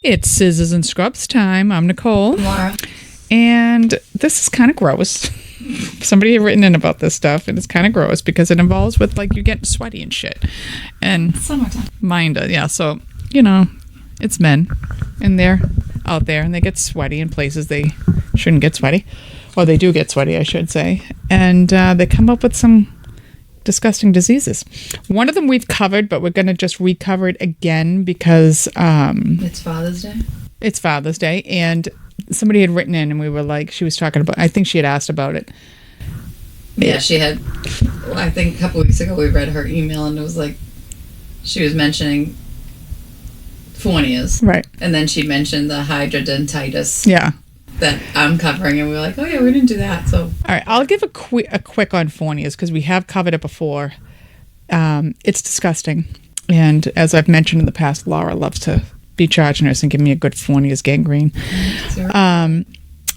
It's Scissors and Scrubs time. I'm Nicole. Laura. And this is kind of gross. Somebody had written in about this stuff, and it's kind of gross because it involves with, like, you getting sweaty and shit. And Summertime. mine does, yeah. So, it's men, and they're out there, and they get sweaty in places they shouldn't get sweaty. Or they do get sweaty, I should say. And they come up with some disgusting diseases. One of them we've covered, but we're going to just recover it again because It's Father's Day. It's Father's Day, and somebody had written in, and we were like, she was talking about, I think she had asked about it. Yeah, she had. I think a couple weeks ago we read her email, and it was like she was mentioning Fournier's, Right. and then she mentioned the hydrodentitis. Yeah. That I'm covering, and we were like, oh yeah, we didn't do that. So All right, I'll give a quick on Fournier's because we have covered it before. It's disgusting, and as I've mentioned in the past, Laura loves to be charging us and give me a good Fournier's gangrene.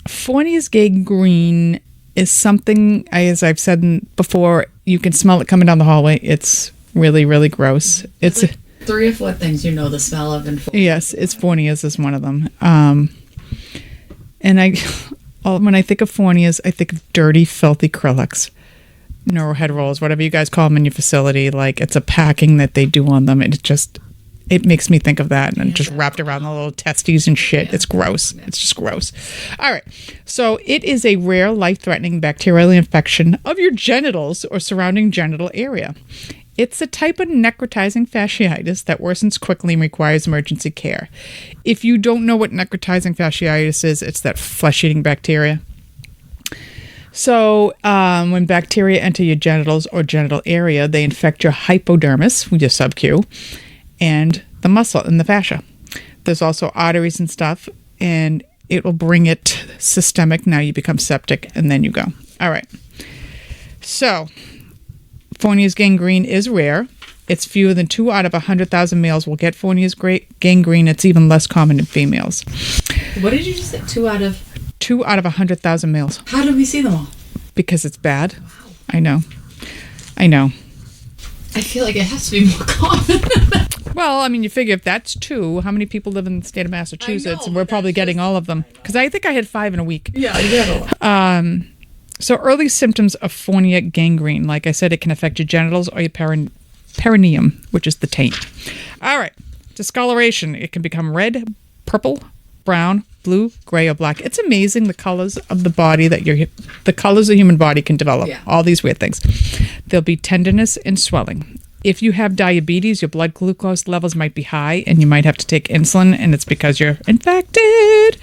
Fournier's gangrene is something, as I've said before, you can smell it coming down the hallway. It's really, really gross. It's like 3 or 4 things you know the smell of. Yes, it's Fournier's is one of them. And when I think of Fournier's, I think of dirty, filthy acrylics, neurohead rolls, whatever you guys call them in your facility. Like, it's a packing that they do on them. And it makes me think of that, and just wrapped around the little testes and shit. It's gross. It's just gross. All right. So it is a rare, life-threatening bacterial infection of your genitals or surrounding genital area. It's a type of necrotizing fasciitis that worsens quickly and requires emergency care. If you don't know what necrotizing fasciitis is, it's that flesh-eating bacteria. So when bacteria enter your genitals or genital area, they infect your hypodermis, your sub-Q, and the muscle and the fascia. There's also arteries and stuff, and it will bring it systemic. Now you become septic, and then you go. All right. So Fournier's gangrene is rare. It's fewer than 2 out of 100,000 males will get Fournier's gangrene. It's even less common in females. What did you just say? 2 out of? 2 out of 100,000 males. How do we see them all? Because it's bad. Wow. I know. I feel like it has to be more common. Well, I mean, you figure if that's 2, how many people live in the state of Massachusetts? I know, And we're probably getting all of them. Because I think I had 5 in a week. Yeah, you get a lot. So early symptoms of Fournier gangrene, like I said, it can affect your genitals or your perineum, which is the taint. All right. Discoloration. It can become red, purple, brown, blue, gray, or black. It's amazing the colors of the body the colors of the human body can develop. Yeah. All these weird things. There'll be tenderness and swelling. If you have diabetes, your blood glucose levels might be high, and you might have to take insulin, and it's because you're infected.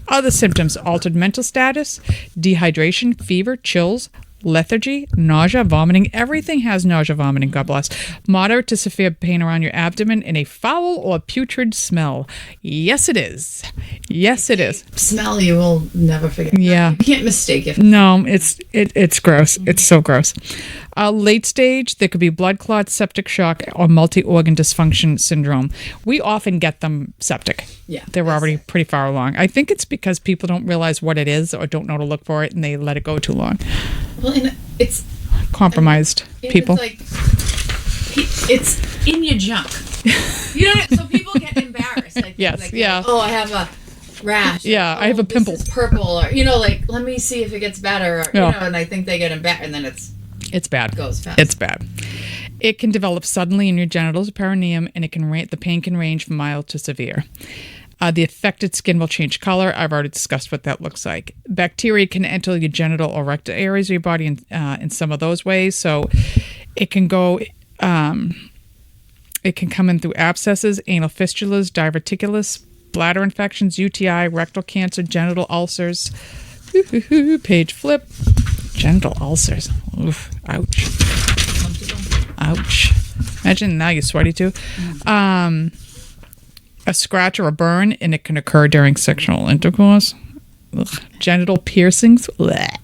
Other symptoms: altered mental status, dehydration, fever, chills, lethargy, nausea, vomiting. Everything has nausea, vomiting, God bless. Moderate to severe pain around your abdomen, and a foul or putrid smell. Yes, it is. Yes, it is. Smell you will never forget. Yeah. You can't mistake it. No, it's gross. It's so gross. Late stage, there could be blood clots, septic shock, or multi-organ dysfunction syndrome. We often get them septic. Yeah. They're already pretty far along. I think it's because people don't realize what it is or don't know to look for it, and they let it go too long. Well, and it's Compromised people. It's in your junk. You know, so people get embarrassed. Like, Yes, like, yeah. Oh, I have a rash. Yeah, Or, I have a this pimple. is purple, or like, let me see if it gets better. Or, Yeah. and I think they get embarrassed, and then It's bad. goes fast. It's bad. It can develop suddenly in your genitals or perineum, and the pain can range from mild to severe. The affected skin will change color. I've already discussed what that looks like. Bacteria can enter your genital or rectal areas of your body in some of those ways. So it can go. It can come in through abscesses, anal fistulas, diverticulus, bladder infections, UTI, rectal cancer, genital ulcers. Page flip. Genital ulcers. Oof. Ouch. Ouch. Imagine now you're sweaty too. A scratch or a burn, and it can occur during sexual intercourse. Ugh. Genital piercings. Blech.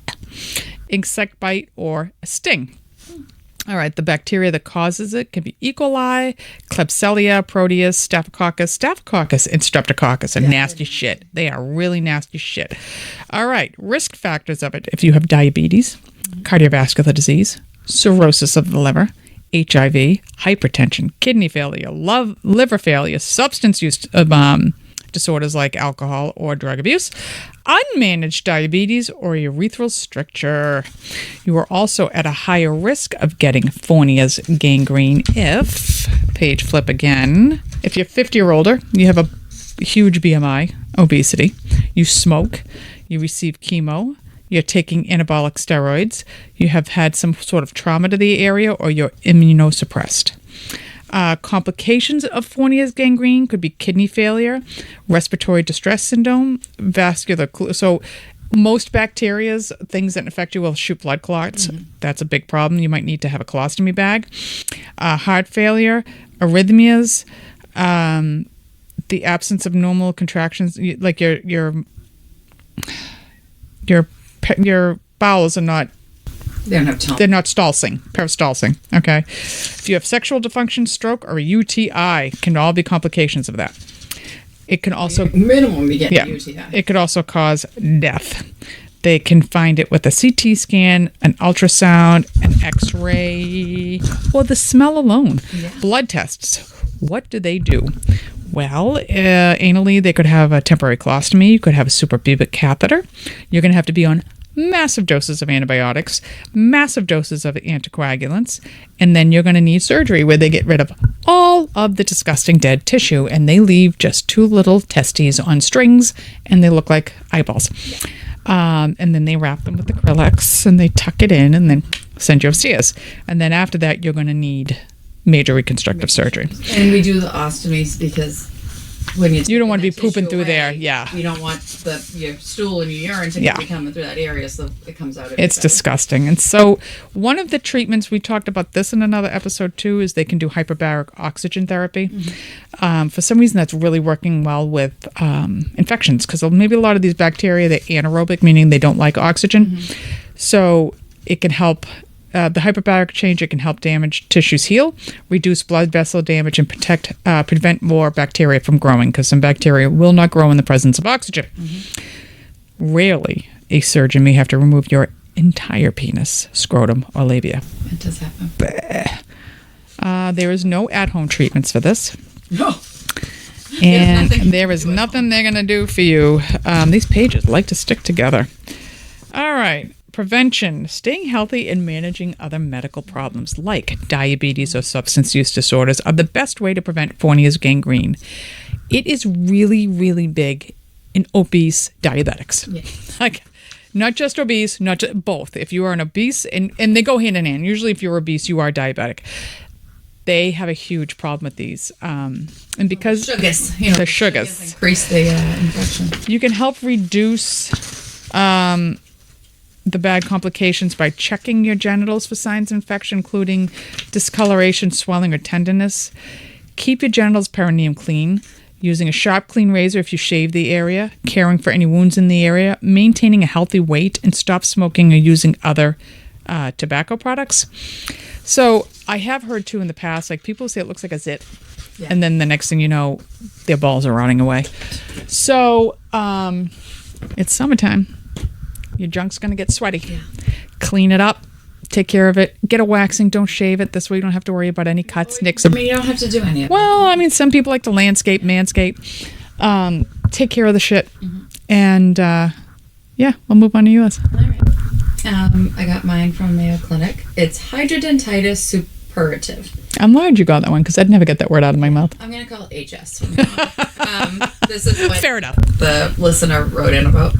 Insect bite or a sting. All right, the bacteria that causes it can be E. coli, Klebsiella, Proteus, Staphylococcus, and Streptococcus. And nasty shit. They are really nasty shit. All right, risk factors of it. If you have diabetes, cardiovascular disease, cirrhosis of the liver, HIV, hypertension, kidney failure, liver failure, substance use disorders like alcohol or drug abuse, unmanaged diabetes, or urethral stricture. You are also at a higher risk of getting Fournier's gangrene if, page flip again, if you're 50 or older, you have a huge BMI, obesity, you smoke, you receive chemo, you're taking anabolic steroids, you have had some sort of trauma to the area, or you're immunosuppressed. Complications of Fournier's gangrene could be kidney failure, respiratory distress syndrome, so most bacterias, things that infect you, will shoot blood clots. That's a big problem. You might need to have a colostomy bag. Heart failure, arrhythmias, the absence of normal contractions, like your bowels are not. They don't have tone. They're not peristalsing. Okay. If you have sexual dysfunction, stroke, or a UTI, can all be complications of that. It can also minimum you get a UTI. It could also cause death. They can find it with a CT scan, an ultrasound, an X-ray, or the smell alone. Yeah. Blood tests. What do they do? Well, anally, they could have a temporary colostomy. You could have a suprapubic catheter. You're going to have to be on massive doses of antibiotics, massive doses of anticoagulants, and then you're going to need surgery where they get rid of all of the disgusting dead tissue, and they leave just two little testes on strings, and they look like eyeballs. And then they wrap them with acrylics, and they tuck it in, and then send you upstairs. And then after that, you're going to need major reconstructive surgery. And we do the ostomies because when you don't want to be pooping through there. Yeah. You don't want your stool and your urine to be coming through that area, so it comes out. It's disgusting. And so one of the treatments, we talked about this in another episode too, is they can do hyperbaric oxygen therapy. For some reason, that's really working well with infections, because maybe a lot of these bacteria, they're anaerobic, meaning they don't like oxygen. So it can help. The hyperbaric change, it can help damaged tissues heal, reduce blood vessel damage, and prevent more bacteria from growing, because some bacteria will not grow in the presence of oxygen. Rarely, a surgeon may have to remove your entire penis, scrotum, or labia. It does happen. There is no at-home treatments for this. No. And there is nothing they're going to do for you. These pages like to stick together. All right. Prevention, staying healthy and managing other medical problems like diabetes or substance use disorders are the best way to prevent Fournier's gangrene. It is really, really big in obese diabetics. Like, not just obese, not just, both. If you are an obese, and they go hand in hand. Usually if you're obese, you are diabetic. They have a huge problem with these. And because the sugars increase the infection. You can help reduce the bad complications by checking your genitals for signs of infection, including discoloration, swelling, or tenderness. Keep your genitals perineum clean, using a sharp, clean razor if you shave the area, caring for any wounds in the area, maintaining a healthy weight, and stop smoking or using other tobacco products. So I have heard too in the past, like people say it looks like a zit, and then the next thing you know, their balls are rotting away. So it's summertime. Your junk's going to get sweaty. Clean it up. Take care of it. Get a waxing. Don't shave it. This way you don't have to worry about any cuts, nicks. You don't have to do any of it. Well, some people like to landscape, manscape. Take care of the shit. And, we'll move on to yours. All right. I got mine from Mayo Clinic. It's hydrodentitis suppurative. I'm glad you got that one, because I'd never get that word out of my mouth. I'm going to call it HS. This is what Fair enough. The listener wrote in about.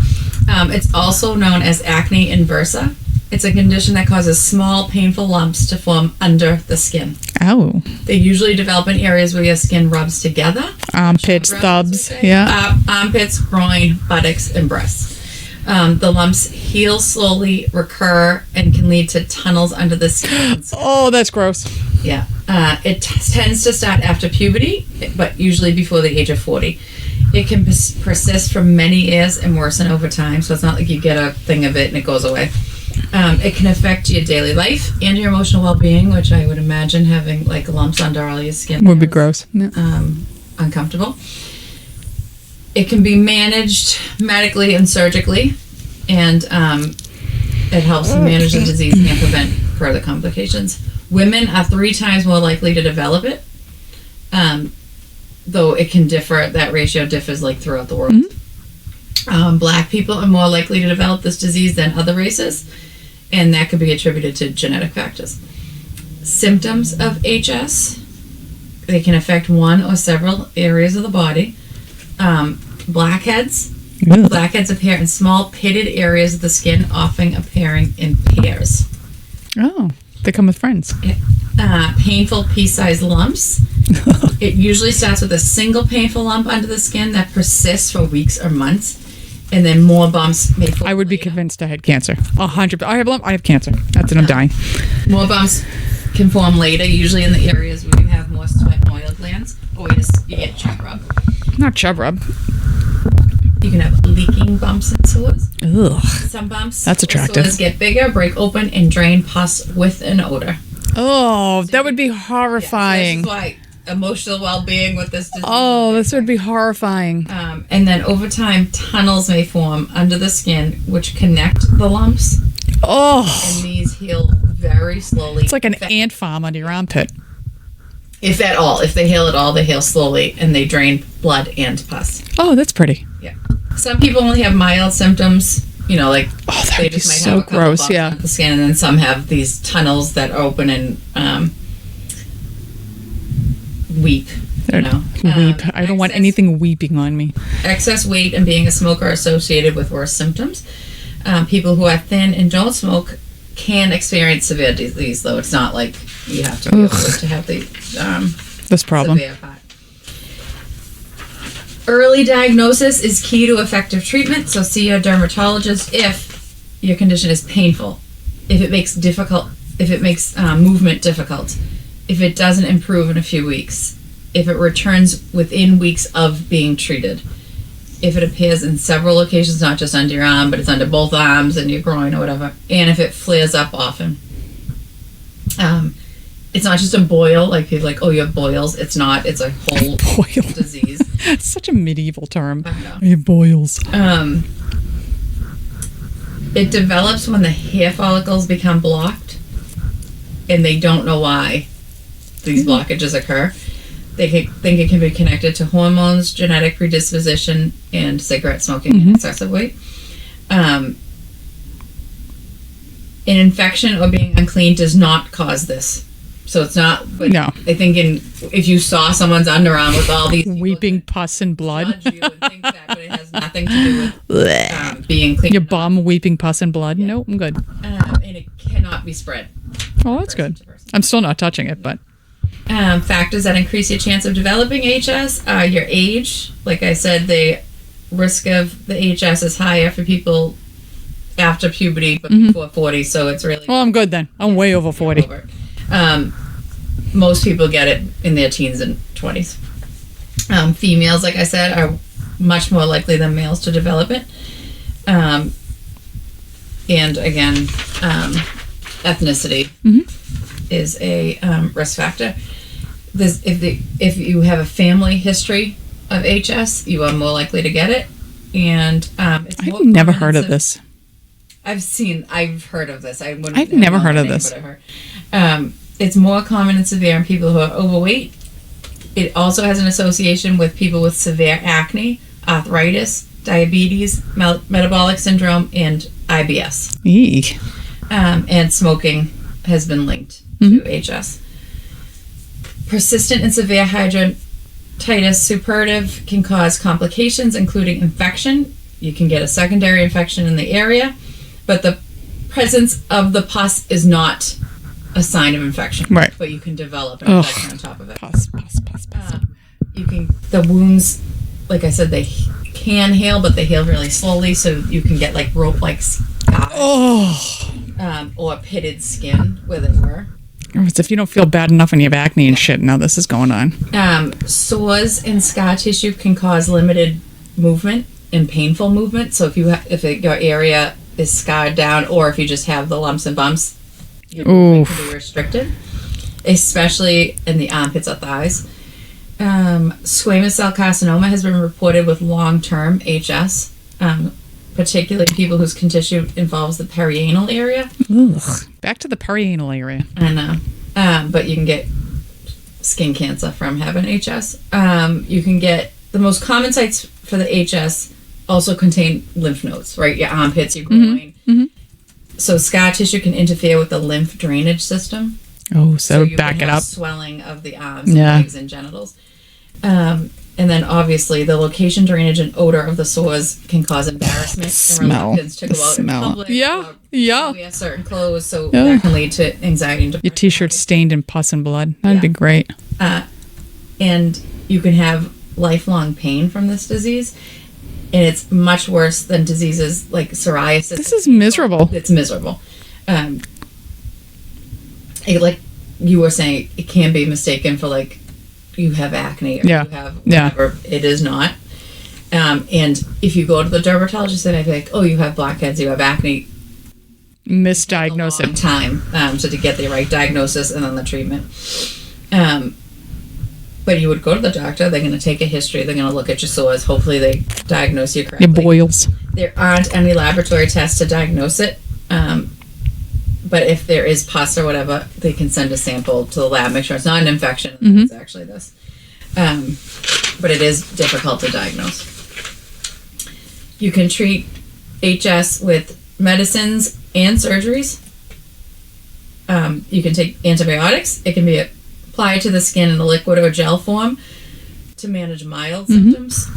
It's also known as acne inversa. It's a condition that causes small, painful lumps to form under the skin. Oh. They usually develop in areas where your skin rubs together. Armpits, thumbs, yeah. Armpits, groin, buttocks, and breasts. The lumps heal slowly, recur, and can lead to tunnels under the skin. Oh, that's gross. Yeah. It tends to start after puberty, but usually before the age of 40. It can persist for many years and worsen over time, so it's not like you get a thing of it and it goes away. It can affect your daily life and your emotional well-being, which I would imagine having like lumps under all your skin would be gross. Yeah. Uncomfortable. It can be managed medically and surgically, and it helps manage the disease and prevent further complications. Women are 3 times more likely to develop it. though it can differ. That ratio differs like throughout the world. Black people are more likely to develop this disease than other races, and that could be attributed to genetic factors. Symptoms of HS, they can affect one or several areas of the body. Blackheads. Ugh. Blackheads appear in small pitted areas of the skin, often appearing in pairs. Oh, they come with friends. Painful pea-sized lumps. It usually starts with a single painful lump under the skin that persists for weeks or months, and then more bumps may form. I would be later. convinced I had cancer. 100%. I have a lump. I have cancer. That's it. I'm dying. More bumps can form later, usually in the areas where you have more sweat and oil glands, or you get chub rub. Not chub rub. You can have leaking bumps and sores. Ugh. Some bumps That's or attractive. sores get bigger, break open, and drain pus with an odor. Oh, that would be Yeah, so horrifying. this is why emotional well-being with this disease. Oh, this would be horrifying. And then over time, tunnels may form under the skin, which connect the lumps, Oh, and these heal very slowly. it's like an ant farm under your armpit. If at all. If they heal at all, they heal slowly, and they drain blood and pus. Oh, that's pretty. Yeah. Some people only have mild symptoms, like Oh, that they would be just might so have a couple gross. bumps Yeah. on the skin, and then some have these tunnels that open and weep. Weep. I don't want anything weeping on me. Excess weight and being a smoker are associated with worse symptoms. People who are thin and don't smoke can experience severe disease, though it's not like you have to be overweight to have the This problem. severe part. Early diagnosis is key to effective treatment, so see your dermatologist if your condition is painful, if it makes movement difficult, if it doesn't improve in a few weeks, if it returns within weeks of being treated, if it appears in several locations, not just under your arm, but it's under both arms and your groin or whatever, and if it flares up often. It's not just a boil, like people like, oh, you have boils. It's not. It's a whole Boil. disease. It's such a medieval term. I know. I have boils. It develops when the hair follicles become blocked, and they don't know why these blockages occur. They think it can be connected to hormones, genetic predisposition, and cigarette smoking and excessive weight. An infection or being unclean does not cause this. So it's not. But No. I think if you saw someone's underarm with all these Weeping pus and blood. judge you and think that, but it has nothing to do with being clean. Your bum weeping pus and blood. Nope, I'm good. And it cannot be spread. Oh, that's good. to person. I'm still not touching it, but Factors that increase your chance of developing HS are your age. Like I said, the risk of the HS is higher for people after puberty, but before 40. So it's really well, I'm good then. I'm way over 40. over. Most people get it in their teens and 20s. Females, like I said, are much more likely than males to develop it. And again, ethnicity is a risk factor. If you have a family history of HS, you are more likely to get it. And it's I've more never common heard in of this. I've heard of this. I've never heard of this. It's more common and severe in people who are overweight. It also has an association with people with severe acne, arthritis, diabetes, metabolic syndrome, and IBS. Eek. And smoking has been linked to HS. Persistent and severe hidradenitis suppurativa can cause complications, including infection. You can get a secondary infection in the area, but the presence of the pus is not a sign of infection. Right. But you can develop an infection on top of it. Pus. The wounds, like I said, they can heal, but they heal really slowly, so you can get like rope-like scars. Or pitted skin where they were. It's if you don't feel bad enough and you have acne and shit. Now this is going on. Sores and scar tissue can cause limited movement and painful movement. So if your area is scarred down, or if you just have the lumps and bumps, your movement can be restricted, especially in the armpits or thighs. Squamous cell carcinoma has been reported with long-term HS, particularly people whose tissue involves the perianal area. Ugh. Back to the perianal area. I know. But you can get skin cancer from having HS. You can get the most common sites for the HS also contain lymph nodes, right? Your armpits, your groin. So scar tissue can interfere with the lymph drainage system. Oh, so you back can it have up. swelling of the arms, and legs, and genitals. And then obviously the location, drainage, and odor of the sores can cause embarrassment and reluctance to go out in public. Or wear certain clothes, so that can lead to anxiety and depression. Your t-shirt's stained in pus and blood. That'd be great. And you can have lifelong pain from this disease, and it's much worse than diseases like psoriasis. This is miserable. It's miserable. Like you were saying, it can be mistaken for like you have acne or you have whatever. It is not. And if you go to the dermatologist, they might be like, oh, you have blackheads, you have acne. Misdiagnose it. Time so to get the right diagnosis and then the treatment. But you would go to the doctor. They're going to take a history. They're going to look at your sores. Hopefully, they diagnose you correctly. Your boils. There aren't any laboratory tests to diagnose it. But if there is pus or whatever, they can send a sample to the lab, make sure it's not an infection. It's actually this. But it is difficult to diagnose. You can treat HS with medicines and surgeries. You can take antibiotics. It can be applied to the skin in a liquid or gel form to manage mild symptoms,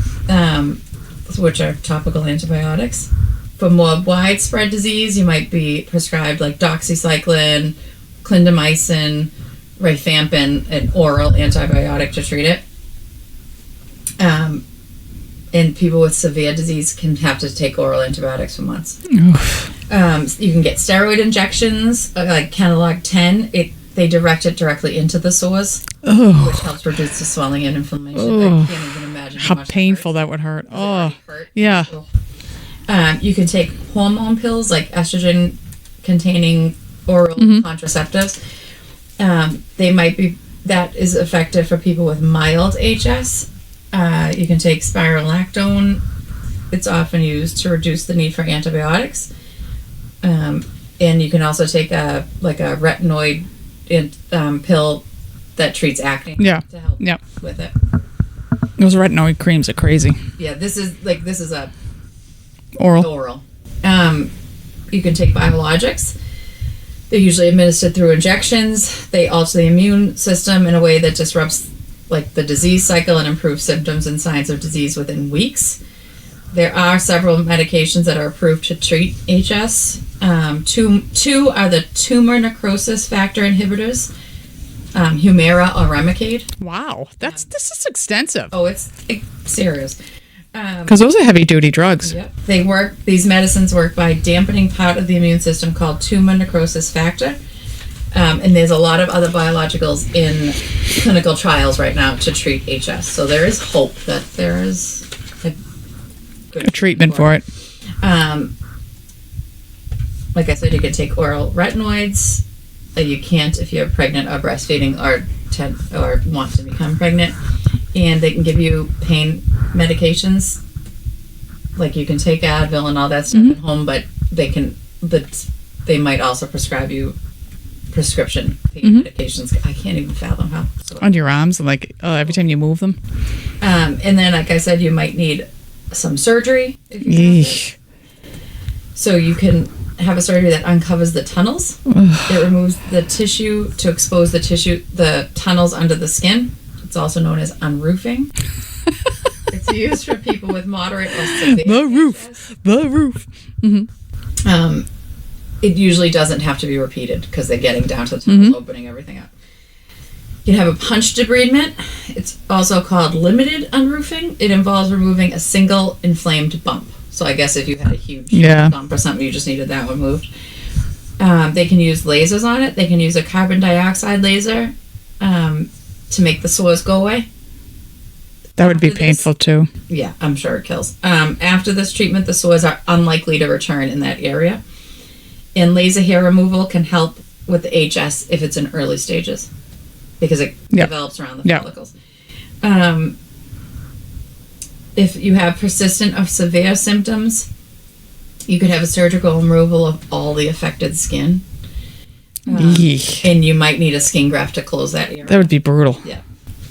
which are topical antibiotics. For more widespread disease, you might be prescribed like doxycycline, clindamycin, rifampin, an oral antibiotic to treat it. And people with severe disease can have to take oral antibiotics for months. You can get steroid injections, like Kenalog 10. They direct it directly into the sores, which helps reduce the swelling and inflammation. I can't even imagine how painful that would hurt. Yeah. You can take hormone pills like estrogen-containing oral contraceptives. That is effective for people with mild HS. You can take spironolactone. It's often used to reduce the need for antibiotics. And you can also take a retinoid pill that treats acne to help with it. Those retinoid creams are crazy. Yeah, this is a oral. You can take biologics. They're usually administered through injections. They alter the immune system in a way that disrupts like the disease cycle and improves symptoms and signs of disease within weeks. There are several medications that are approved to treat HS. Two are the tumor necrosis factor inhibitors, Humira or Remicade. Wow, this is extensive. Oh, it's serious. Because those are heavy-duty drugs. Yep. These medicines work by dampening part of the immune system called tumor necrosis factor. And there's a lot of other biologicals in clinical trials right now to treat HS. So there is hope that there is a treatment for it. Like I said, you can take oral retinoids. You can't if you're pregnant or breastfeeding or want to become pregnant. And they can give you pain medications. Like you can take Advil and all that stuff at home, but they might also prescribe you prescription pain medications. I can't even fathom how. On your arms, like every time you move them. And then, like I said, you might need some surgery. So you can have a surgery that uncovers the tunnels. It removes the tissue to expose the tunnels under the skin. It's also known as unroofing. It's used for people with moderate or severe The roof. It usually doesn't have to be repeated because they're getting down to the tunnels, opening everything up. You can have a punch debridement. It's also called limited unroofing. It involves removing a single inflamed bump. So I guess if you had a huge bump or something, you just needed that one moved. They can use lasers on it. They can use a carbon dioxide laser to make the sores go away. That would be painful too. Yeah, I'm sure it kills. After this treatment, the sores are unlikely to return in that area. And laser hair removal can help with the HS if it's in early stages because it develops around the follicles. If you have persistent or severe symptoms, you could have a surgical removal of all the affected skin. And you might need a skin graft to close that area. That would be brutal. Yeah.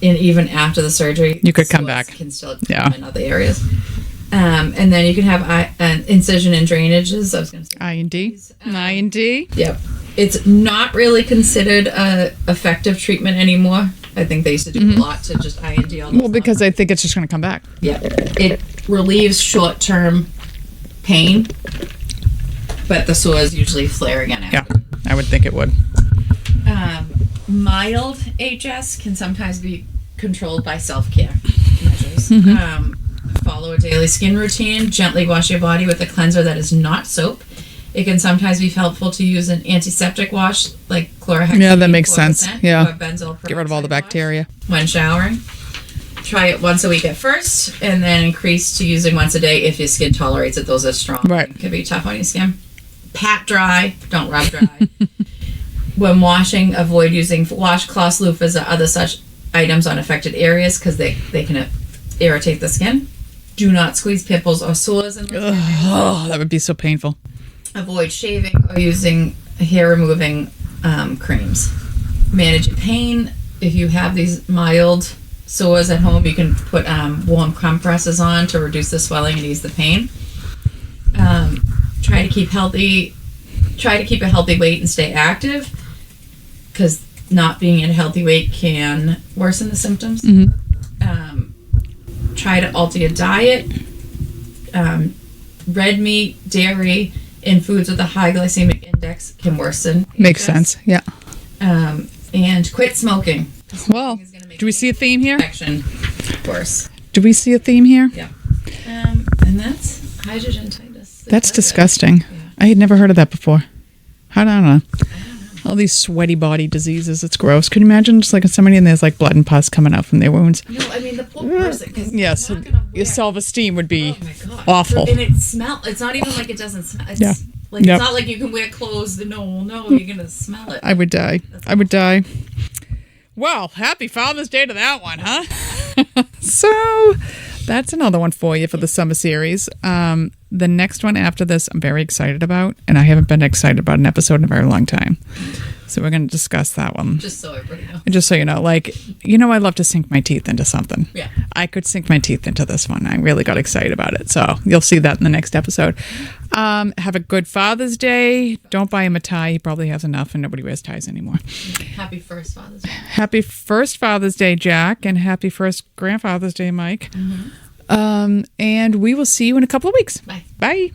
and even after the surgery, You could come sores back. Can still Yeah. come in other areas. And then you can have an incision and drainages. I was going to say I&D. I&D. Yep. It's not really considered a effective treatment anymore. I think they used to do a lot to just I&D all the Well, because I think it's just going to come back. Yeah. It relieves short-term pain, but the sores usually flare again Yeah, after. I would think it would. Mild HS can sometimes be controlled by self-care measures. Follow a daily skin routine. Gently wash your body with a cleanser that is not soap. It can sometimes be helpful to use an antiseptic wash like chlorhexidine. Yeah, that makes sense. 4%, Yeah. or benzoyl Get rid of all the peroxide wash bacteria. when showering. Try it once a week at first, and then increase to using once a day if your skin tolerates it. Those are strong. Right. It can be tough on your skin. Pat dry. Don't rub dry. When washing, avoid using washcloths, loofahs, or other such items on affected areas because they can irritate the skin. Do not squeeze pimples or sores in the skin. Oh, that would be so painful. Avoid shaving or using hair removing creams. Manage your pain. If you have these mild sores at home, you can put warm compresses on to reduce the swelling and ease the pain. Try to keep healthy. Try to keep a healthy weight and stay active, because not being in a healthy weight can worsen the symptoms. Try to alter your diet. Red meat, dairy, and foods with a high glycemic index can worsen. Makes HS. sense. Yeah. And quit smoking. Well, Smoking is gonna make do we see a theme here? infection worse. Do we see a theme here? Yeah. And that's hydrogentitis. That's disgusting. I had never heard of that before. I don't know. All these sweaty body diseases. It's gross. Could you imagine just like somebody and there's like blood and pus coming out from their wounds? No, I mean the poor person. 'Cause Yes. they're not gonna Your wear- self-esteem would be Oh my god. awful. And it smells. It's not even like it doesn't smell. It's Yeah. like Yep. it's not like you can wear clothes that no one will know. You're gonna smell it. I would die. I would die. Well, happy Father's Day to that one, huh? So that's another one for you for the summer series. The next one after this, I'm very excited about, and I haven't been excited about an episode in a very long time. So we're going to discuss that one. Just so everybody knows. And just so you know, I love to sink my teeth into something. Yeah. I could sink my teeth into this one. I really got excited about it. So you'll see that in the next episode. Have a good Father's Day. Don't buy him a tie. He probably has enough and nobody wears ties anymore. Happy first Father's Day. Happy first Father's Day, Jack, and happy first Grandfather's Day, Mike. And we will see you in a couple of weeks. Bye. Bye.